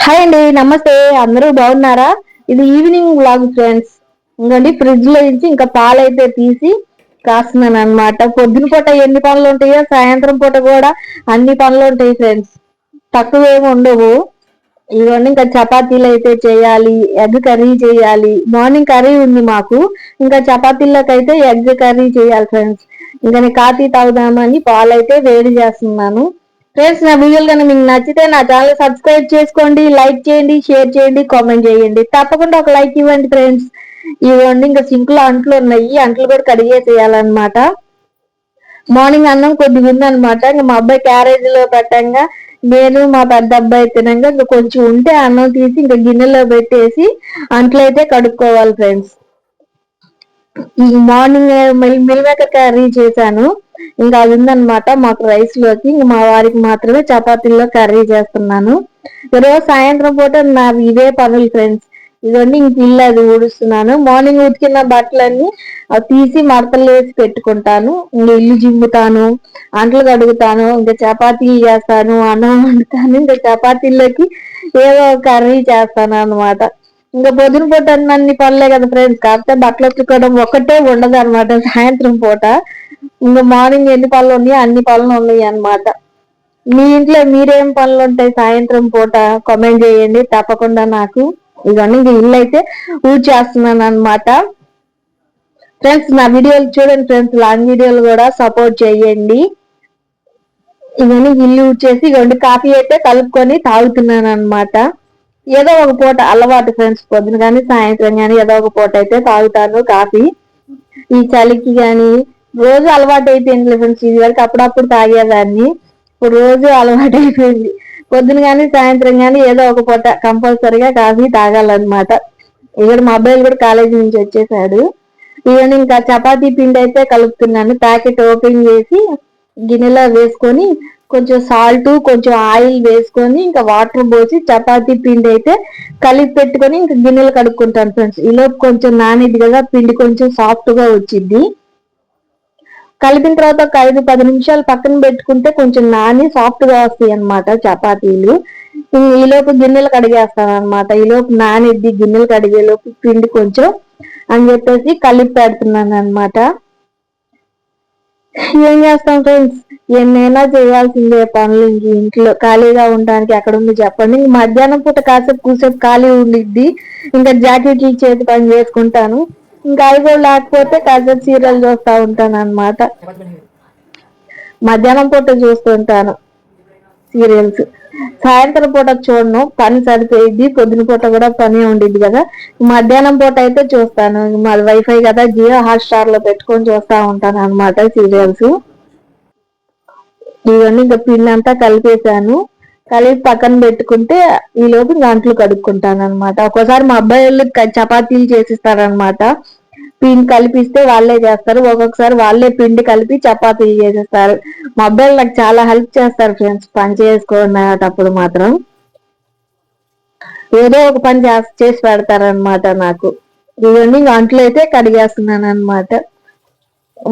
Hi అండి, నమస్తే. అందరూ బాగున్నారా? ఇది ఈవినింగ్ వ్లాగ్ ఫ్రెండ్స్. ఇంకోండి ఫ్రిడ్జ్ లో నుంచి ఇంకా పాలైతే తీసి కాస్తున్నాను అనమాట. పొద్దున పూట ఎన్ని పనులు ఉంటాయో సాయంత్రం పూట కూడా అన్ని పనులు ఉంటాయి ఫ్రెండ్స్, తక్కువేమి ఉండవు. ఇవన్నీ ఇంకా చపాతీలు అయితే చేయాలి, ఎగ్ కర్రీ చేయాలి. మార్నింగ్ కర్రీ ఉంది మాకు, ఇంకా చపాతీల్లోకి అయితే ఎగ్ కర్రీ చేయాలి ఫ్రెండ్స్. ఇంకా నేను కాఫీ తాగుదామని పాలు అయితే వేడి చేస్తున్నాను ఫ్రెండ్స్. నా వీడియోలు కానీ మీకు నచ్చితే నా ఛానల్ సబ్స్క్రైబ్ చేసుకోండి, లైక్ చేయండి, షేర్ చేయండి, కామెంట్ చేయండి. తప్పకుండా ఒక లైక్ ఇవ్వండి ఫ్రెండ్స్. ఇవ్వండి. ఇంకా సింక్ లో అంట్లు ఉన్నాయి, అంట్లు కూడా కడిగేసేయాలన్నమాట. మార్నింగ్ అన్నం కొద్దిగా ఉందన్నమాట. ఇంకా మా అబ్బాయి క్యారేజ్ లో పెట్టంగా నేను మా పెద్ద అబ్బాయి తినంగా ఇంకా కొంచెం ఉంటే అన్నం తీసి ఇంకా గిన్నెలో పెట్టేసి అంట్లు అయితే కడుక్కోవాలి friends. Morning meal maker curry చేశాను, ఇంకా అది ఉందనమాట మాకు రైస్ లోకి. ఇంక మా వారికి మాత్రమే చపాతీల్లో కర్రీ చేస్తున్నాను. ఈరోజు సాయంత్రం పూట నాకు ఇదే పనులు ఫ్రెండ్స్. ఇవన్నీ ఇంక ఇల్లు అది ఊడుస్తున్నాను. మార్నింగ్ ఉతికిన బట్టలన్నీ అవి తీసి మడతలు వేసి పెట్టుకుంటాను. ఇంక ఇల్లు జిమ్ముతాను, అంట్లు కడుగుతాను, ఇంకా చపాతీ చేస్తాను, అన్నం వండుతాను. ఇంకా చపాతీల్లోకి ఏదో కర్రీ చేస్తాను అనమాట. ఇంకా పొద్దున పూట అన్ని పనులే కదా ఫ్రెండ్స్. కాకపోతే బట్టలు ఉతుకోవడం ఒక్కటే ఉండదు అనమాట సాయంత్రం పూట. ఇంకా మార్నింగ్ ఎన్ని పనులు ఉన్నాయో అన్ని పనులు ఉన్నాయి అనమాట. మీ ఇంట్లో మీరేం పనులు ఉంటాయి సాయంత్రం పూట కామెంట్ చేయండి తప్పకుండా నాకు. ఇవన్నీ ఇల్లు అయితే ఊడ్చేస్తున్నాను అనమాట ఫ్రెండ్స్. నా వీడియోలు చూడండి ఫ్రెండ్స్, లాంగ్ వీడియోలు కూడా సపోర్ట్ చేయండి. ఇవన్నీ ఇల్లు ఊడ్చేసి ఇవన్నీ కాఫీ అయితే కలుపుకొని తాగుతున్నాను అనమాట. ఏదో ఒక పూట అలవాటు ఫ్రెండ్స్, పొద్దున కానీ సాయంత్రం కానీ ఏదో ఒక పూట అయితే తాగుతాను కాఫీ. ఈ చలికి కానీ రోజు అలవాటు అయిపోయింది ఫ్రెండ్స్. ఇది వరకు అప్పుడప్పుడు తాగేదాన్ని, ఇప్పుడు రోజు అలవాటు అయిపోయింది. పొద్దున కానీ సాయంత్రం కానీ ఏదో ఒక పూట కంపల్సరిగా కాఫీ తాగాలన్నమాట. ఇక్కడ మా అబ్బాయిలు కూడా కాలేజీ నుంచి వచ్చేసాడు. ఇవన్నీ ఇంకా చపాతీ పిండి అయితే కలుపుతున్నాను. ప్యాకెట్ ఓపెన్ చేసి గిన్నెలో వేసుకొని కొంచెం సాల్ట్ కొంచెం ఆయిల్ వేసుకొని ఇంకా వాటర్ పోసి చపాతీ పిండి అయితే కలిపి పెట్టుకొని ఇంకా గిన్నెలు కడుక్కుంటాను ఫ్రెండ్స్. ఈలోపు కొంచెం నానిది కదా పిండి, కొంచెం సాఫ్ట్ గా వచ్చింది. కలిపిన తర్వాత ఒక 5-10 నిమిషాలు పక్కన పెట్టుకుంటే కొంచెం నాని సాఫ్ట్ గా వస్తాయి అనమాట చపాతీలు. ఈలోపు గిన్నెలు కడిగేస్తాను అనమాట. ఈలోపు నానిద్ది గిన్నెలు కడిగేలోపు పిండి కొంచెం అని చెప్పేసి కలిపి పెడుతున్నాను అనమాట. ఏం చేస్తాం ఫ్రెండ్స్, ఎన్నైనా చేయాల్సిందే పనులు. ఇంట్లో ఖాళీగా ఉండడానికి ఎక్కడ ఉంది చెప్పండి. మధ్యాహ్నం పూట కాసేపు కూసేపు ఖాళీ ఉండిద్ది, ఇంకా జాకెట్లు చేతి పని చేసుకుంటాను. ఇంకా అవి కూడా లేకపోతే కాసేపు సీరియల్ చూస్తా ఉంటాను అనమాట. మధ్యాహ్నం పూట చూస్తుంటాను సీరియల్స్, సాయంత్రం పూట చూడను, పని సరిపోయిద్ది. పొద్దున పూట కూడా పని ఉండిద్ది కదా. మధ్యాహ్నం పూట అయితే చూస్తాను, మాది వైఫై కదా, జియో హాట్ స్టార్ లో పెట్టుకొని చూస్తా ఉంటాను అనమాట సీరియల్స్. ఇవన్నీ ఇంకా పిండి అంతా కలిపేసాను, కలిపి పక్కన పెట్టుకుంటే ఈ లోపు గంటలు కడుక్కుంటాను అనమాట. ఒక్కోసారి మా అబ్బాయి వాళ్ళు చపాతీలు చేసిస్తారనమాట. పిండి కలిపిస్తే వాళ్ళే చేస్తారు, ఒక్కొక్కసారి వాళ్ళే పిండి కలిపి చపాతీలు చేసేస్తారు. మా అబ్బాయిలు నాకు చాలా హెల్ప్ చేస్తారు ఫ్రెండ్స్, పని చేసుకునేటప్పుడు మాత్రం ఏదో ఒక పని చేసి పెడతారనమాట నాకు. ఇవన్నీ అంట్లు అయితే కడిగేస్తున్నాను అనమాట.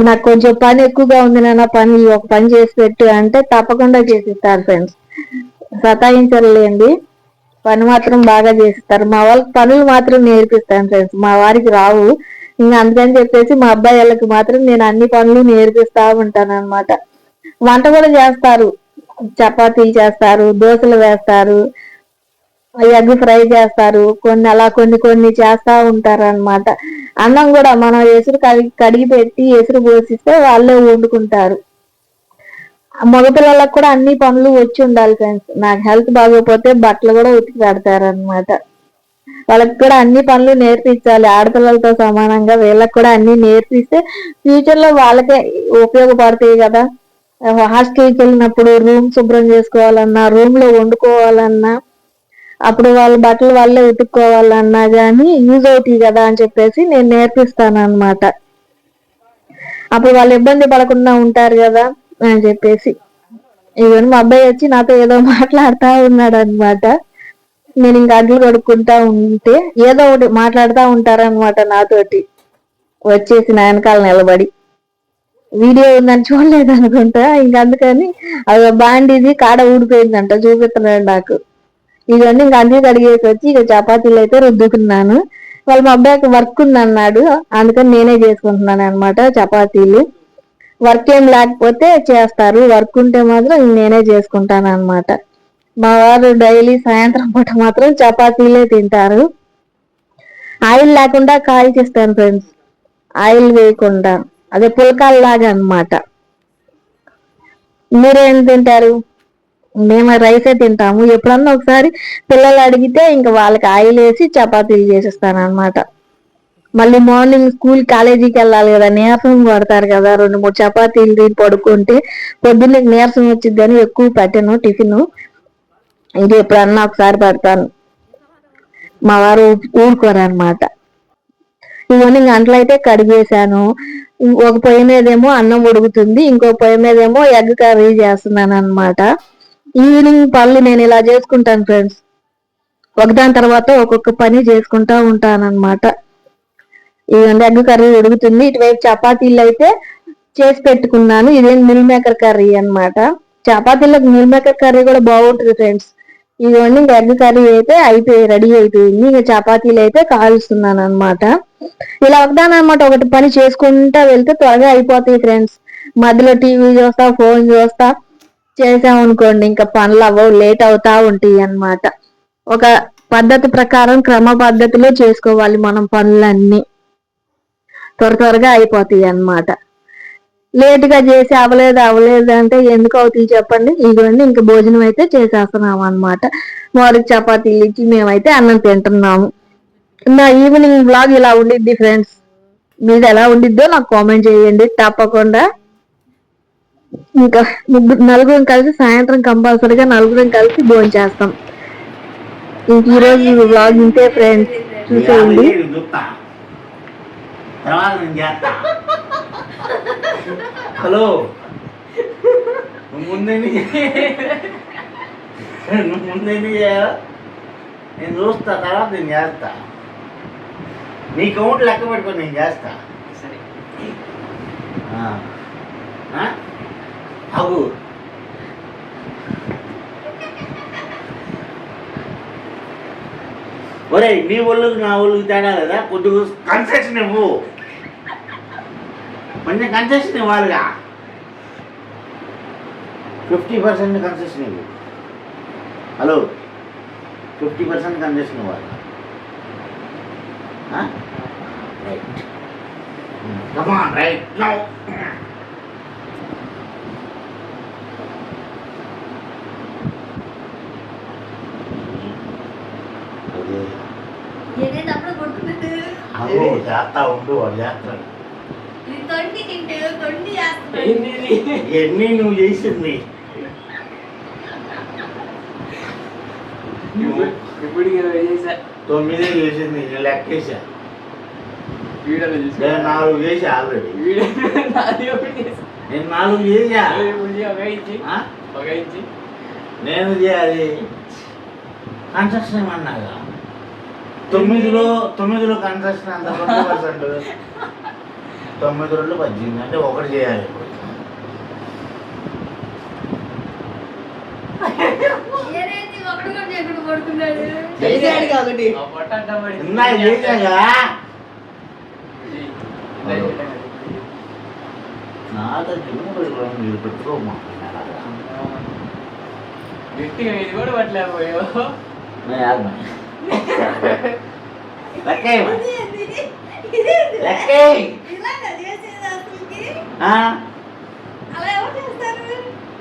నాకు కొంచెం పని ఎక్కువగా ఉంది, నాన్న పని ఒక పని చేసి పెట్టు అంటే తప్పకుండా చేసిస్తారు ఫ్రెండ్స్. సతాయించలేండి, పని మాత్రం బాగా చేసిస్తారు. మా వాళ్ళకి పనులు మాత్రం నేర్పిస్తాను ఫ్రెండ్స్, మా వారికి రావు. ఇంకా అందుకని చెప్పేసి మా అబ్బాయి వాళ్ళకి మాత్రం నేను అన్ని పనులు నేర్పిస్తా ఉంటాను అనమాట. వంట కూడా చేస్తారు, చపాతీలు చేస్తారు, దోశలు వేస్తారు, ఎగ్ ఫ్రై చేస్తారు, కొన్ని అలా కొన్ని కొన్ని చేస్తా ఉంటారు అనమాట. అన్నం కూడా మనం ఎసురు కడిగి పెట్టి ఎసురు పోసిస్తే వాళ్ళే వండుకుంటారు. మగపిల్లలకు కూడా అన్ని పనులు వచ్చి ఉండాలి ఫ్రెండ్స్. నాకు హెల్త్ బాగోకపోతే బట్టలు కూడా ఉతికి పెడతారు అనమాట. వాళ్ళకి కూడా అన్ని పనులు నేర్పించాలి, ఆడపిల్లలతో సమానంగా వీళ్ళకి కూడా అన్ని నేర్పిస్తే ఫ్యూచర్ లో వాళ్ళకే ఉపయోగపడతాయి కదా. హాస్టల్కి వెళ్ళినప్పుడు రూమ్ శుభ్రం చేసుకోవాలన్నా, రూమ్ లో వండుకోవాలన్నా, అప్పుడు వాళ్ళ బట్టలు వాళ్ళే ఉతుక్కోవాలన్నా గానీ యూజ్ అవుతాయి కదా అని చెప్పేసి నేను నేర్పిస్తాను అనమాట. అప్పుడు వాళ్ళు ఇబ్బంది పడకుండా ఉంటారు కదా అని చెప్పేసి. ఇవన్నీ మా అబ్బాయి వచ్చి నాతో ఏదో మాట్లాడుతూ ఉన్నాడు అనమాట. నేను ఇంకా అడ్లు కడుక్కుంటా ఉంటే ఏదో ఒకటి మాట్లాడుతూ ఉంటారనమాట నాతోటి, వచ్చేసి నా వెనకాల నిలబడి. వీడియో ఉందని చూడలేదు అనుకుంటా, ఇంక అందుకని అది బాండిది కాడ ఊడిపోయిందంట చూపిస్తున్నాడు నాకు. ఇవన్నీ ఇంకా అన్ని కడిగేసి వచ్చి ఇక చపాతీలు అయితే రుద్దుకున్నాను. వాళ్ళ మా అబ్బాయికి వర్క్ ఉంది అన్నాడు, అందుకని నేనే చేసుకుంటున్నాను అనమాట చపాతీలు. వర్క్ ఏం లేకపోతే చేస్తారు, వర్క్ ఉంటే మాత్రం నేనే చేసుకుంటాను అనమాట. మా వారు డైలీ సాయంత్రం పూట మాత్రం చపాతీలే తింటారు. ఆయిల్ లేకుండా కాల్చిస్తాను ఫ్రెండ్స్, ఆయిల్ వేయకుండా, అదే పుల్కాల్లాగా అనమాట. మీరేం తింటారు? మేము రైసే తింటాము. ఎప్పుడన్నా ఒకసారి పిల్లలు అడిగితే ఇంకా వాళ్ళకి ఆయిల్ వేసి చపాతీలు చేసిస్తాను అనమాట. మళ్ళీ మార్నింగ్ స్కూల్ కాలేజీకి వెళ్ళాలి కదా, నీరసం పడతారు కదా, 2-3 చపాతీలు తిని పడుకుంటే పొద్దున్నే నీరసం వచ్చిద్దని ఎక్కువ పెట్టను టిఫిన్. ఇది ఎప్పుడన్నా ఒకసారి పెడతాను, మా వారు ఊరుకోరు అనమాట. ఇవన్నీ గంటలు అయితే కడిగేశాను. ఒక పొయ్యి మీదేమో అన్నం ఉడుకుతుంది, ఇంకో పొయ్యి మీదేమో ఎగ్ కర్రీ చేస్తున్నాను అనమాట. ఈవినింగ్ పనులు నేను ఇలా చేసుకుంటాను ఫ్రెండ్స్, ఒకదాని తర్వాత ఒక్కొక్క పని చేసుకుంటా ఉంటానన్నమాట. ఇదండి ఎగ్ కర్రీ ఉడుకుతుంది, ఇటువైపు చపాతీలు అయితే చేసి పెట్టుకున్నాను. ఇదేం మిల్ మేకర్ కర్రీ అనమాట. చపాతీలకు మిల్ మేకర్ కర్రీ కూడా బాగుంటుంది ఫ్రెండ్స్. ఇదిగోండి ఇంకా ఎగ్ కర్రీ అయితే రెడీ అయిపోయింది. ఇంకా చపాతీలు అయితే కాలుస్తున్నాను అనమాట. ఇలా ఒకదాని అనమాట ఒకటి పని చేసుకుంటా వెళ్తే త్వరగా అయిపోతాయి ఫ్రెండ్స్. మధ్యలో టీవీ చూస్తా, ఫోన్ చూస్తా చేసామనుకోండి ఇంకా పనులు అవ్వవు, లేట్ అవుతా ఉంటాయి అన్నమాట. ఒక పద్ధతి ప్రకారం క్రమ పద్ధతిలో చేసుకోవాలి మనం పనులన్నీ, త్వరగా అయిపోతాయి అన్నమాట. లేటుగా చేసి అవ్వలేదు అంటే ఎందుకు అవుతాయి చెప్పండి. ఇదిగోండి ఇంకా భోజనం అయితే చేసేస్తున్నాం అనమాట. వారికి చపాతీలు ఇచ్చి మేమైతే అన్నం తింటున్నాము. నా ఈవినింగ్ బ్లాగ్ ఇలా ఉండిద్ది ఫ్రెండ్స్. మీది ఎలా ఉండిద్దో నాకు కామెంట్ చేయండి తప్పకుండా. ఇంకా నలుగురం కలిసి సాయంత్రం కంపల్సరిగా నలుగురం కలిసి భోజనం చేస్తాం. ఇంక ఈ రోజు బ్లాగ్ ఇంతే ఫ్రెండ్స్, చూసేయండి. హలో, ముందేంటి చేయాలా? నేను చూస్తా, తర్వాత నేను చేస్తా. నీ కౌంట్ లెక్క పెట్టుకొని నేను చేస్తా. అగు ఒరే, నీ ఒళ్ళుకి నా ఒళ్ళుకి తేడా కదా, కొద్దిగా కన్సెషన్ ఇవ్వు, కొంచెం కన్సెషన్ ఇవ్వాలిగా. 50% కన్సెషన్ ఇవ్వు. హలో, 50% కన్సెషన్ ఇవ్వాలి. Right, come on, right now. చేస్తా ఉండు, వాడు చేస్తాడు. ఎన్ని నువ్వు చేసింది ఇప్పుడు 9 చేసింది, నేను లెక్కేసా. 4 చేసా ఆల్రెడీ. నేను 4 చేసా. నేను చేయాలి కన్స్ట్రక్షన్ ఏమన్నాగా. 9లో కన్స్ట్రక్షన్ అంత 20%. 9 2 18 అంటే 1 చేయాలి. ఇందాక చేశాగా. నాతో జిమ్ము పెట్టుకోవడం మీరు పెట్టుకోమా. గట్టిగా ఇది కూడా పట్టలేకపోయావు.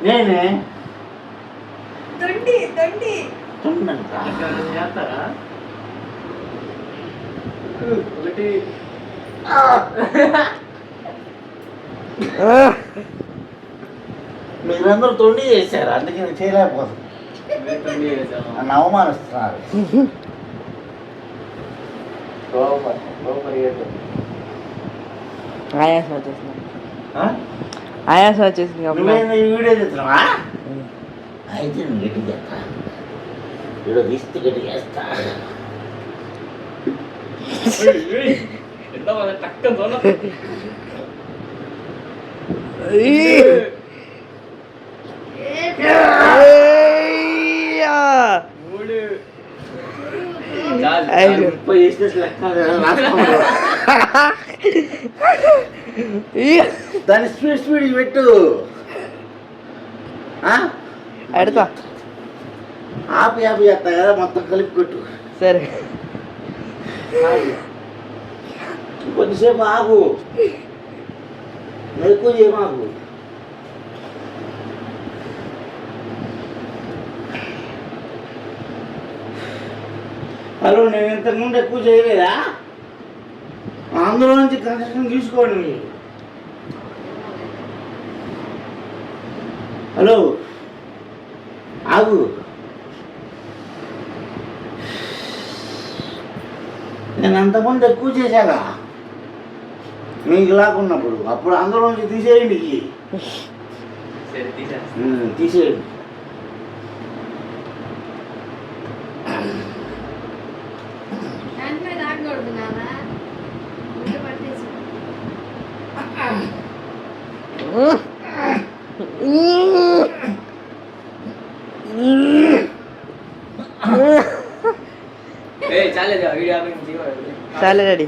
నేనే చేస్తారా ఒకటి మీరందరూ తొండి చేశారు, అందుకే నేను చేయలేకపోతుంది. నన్ను అవమానిస్తున్నారు. ఆయాసం వచ్చేసింది. నువ్వేందో ఈ వీడియో చేస్తున్నావా? అయితే నేను గట్టి చేస్తా, వీడియో తీస్తే గట్టి చేస్తా. పర్సెంటేజ్ లెక్క రాసుకోమను. దాన్ని స్పీడ్ పెట్టు. అడుకో ఆపి చేస్తా కదా, మొత్తం కలిపి కొట్టు. సరే కొద్దిసేపు ఆగు, ఎక్కువ చేయమాకు. హలో, నేను ఇంతకుముందు ఎక్కువ చేయలేదా? అందులో నుంచి కన్సెషన్ తీసుకోండి మీరు. హలో ఆగు, నేను అంతకుముందు ఎక్కువ చేశాగా మీకు లాక్కున్నప్పుడు. అప్పుడు అందులో నుంచి తీసేయండి, సరే తీసేస్తా. తీసేయండి. వెంటనే తాగకూడదు నాన్న, ముందు పట్టేసి. ఏ చాలేదు వీడియో ఆపి చాలే డాడీ.